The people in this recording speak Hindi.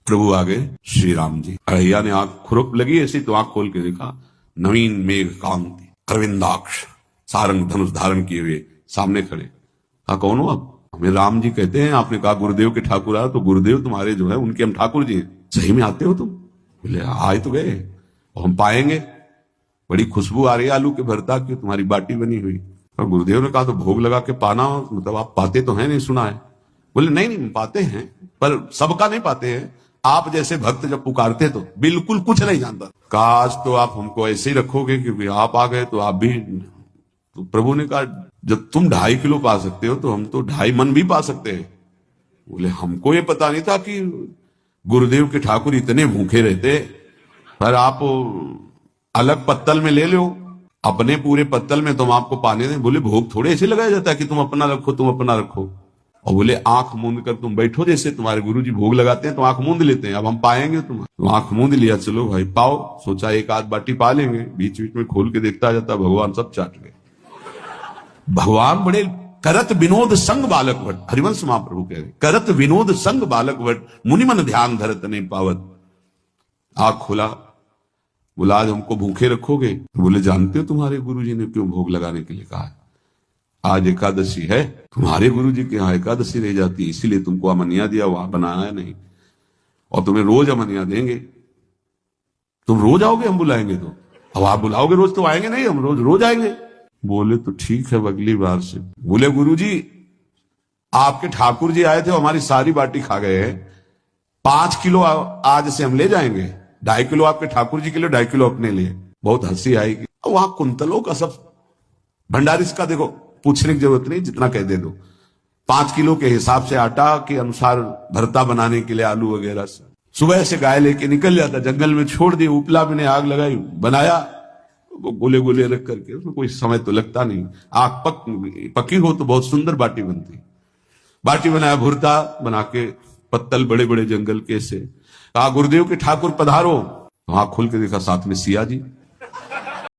प्रभु आ गए श्री राम जी। अड़ैया ने आंख खुरप लगी ऐसी तो आंख खोल के देखा, नवीन मेघ कांति अरविंदाक्ष सारंग धनुष धारण किए हुए सामने खड़े। कहा कौन हो आप? हमें राम जी कहते हैं। आपने कहा गुरुदेव के ठाकुर आ, तो गुरुदेव तुम्हारे जो है उनके हम ठाकुर जी हैं। सही में आते हो तुम? बोले आए तो गए, और हम पाएंगे बड़ी खुशबू आ रही है आलू के भरता की, तुम्हारी बाटी बनी हुई। और गुरुदेव ने कहा तो भोग लगा के पाना, मतलब आप पाते तो हैं, नहीं सुना है? बोले नहीं नहीं पाते हैं, पर सबका नहीं पाते हैं। आप जैसे भक्त जब पुकारते तो बिल्कुल कुछ नहीं जानता। काश तो आप हमको ऐसे ही रखोगे, क्योंकि आप आ गए तो आप भी। तो प्रभु ने कहा जब तुम 2.5 किलो पा सकते हो तो हम तो 2.5 मन भी पा सकते हैं। बोले हमको ये पता नहीं था कि गुरुदेव के ठाकुर इतने भूखे रहते, पर आप अलग पत्तल में ले लो, अपने पूरे पत्तल में तुम आपको पाने दें। बोले भोग थोड़े ऐसे लगाया जाता है कि तुम अपना रखो, तुम अपना रखो। और बोले आंख मूंद कर तुम बैठो, जैसे तुम्हारे गुरुजी भोग लगाते हैं तो आंख मूंद लेते हैं, अब हम पाएंगे तुम्हें। तो आंख मूंद लिया, चलो भाई पाओ। सोचा एक आध बाटी पा लेंगे, बीच बीच में खोल के देखता जाता भगवान सब चाट गए। भगवान बड़े करत विनोद संग बालक वट, हरिवंश महाप्रभु कह रहे करत विनोद संग बालक वट, मुनि मन ध्यान धरत नहीं पावत। आंख खोला, बोला आज हमको भूखे रखोगे? बोले जानते हो तुम्हारे गुरुजी ने क्यों भोग लगाने के लिए कहा है? आज एकादशी है, तुम्हारे गुरुजी के यहाँ एकादशी रह जाती है, इसीलिए तुमको अमनिया दिया, वहां बनाया नहीं, और तुम्हें रोज अमनिया देंगे। तुम रोज आओगे, हम बुलाएंगे तो? अब आप बुलाओगे रोज तो आएंगे नहीं, हम रोज रोज आएंगे। बोले तो ठीक है अगली बार से। बोले गुरुजी आपके ठाकुर जी आए थे, हमारी सारी बाटी खा गए हैं, 5 किलो आज से हम ले जाएंगे, 2.5 किलो आपके ठाकुर जी के लिए, 2.5 किलो अपने लिए। बहुत हंसी आएगी। वहां कुंतलों का सब भंडारी का देखो, पूछने की जरूरत नहीं, जितना कह दे दो। 5 किलो के हिसाब से आटा के अनुसार भरता बनाने के लिए आलू वगैरह से सुबह से गाय लेके निकल जाता, जंगल में छोड़ दी, उपला में ने आग लगाई, बनाया, वो गोले गोले रख करके, उसमें कोई समय तो लगता नहीं। आग पकी हो तो बहुत सुंदर बाटी बनती। बाटी बनाया, भुरता बना के, पत्तल बड़े बड़े जंगल के से। कहा गुरुदेव के ठाकुर पधारो। वहां खोल के देखा साथ में सिया जी।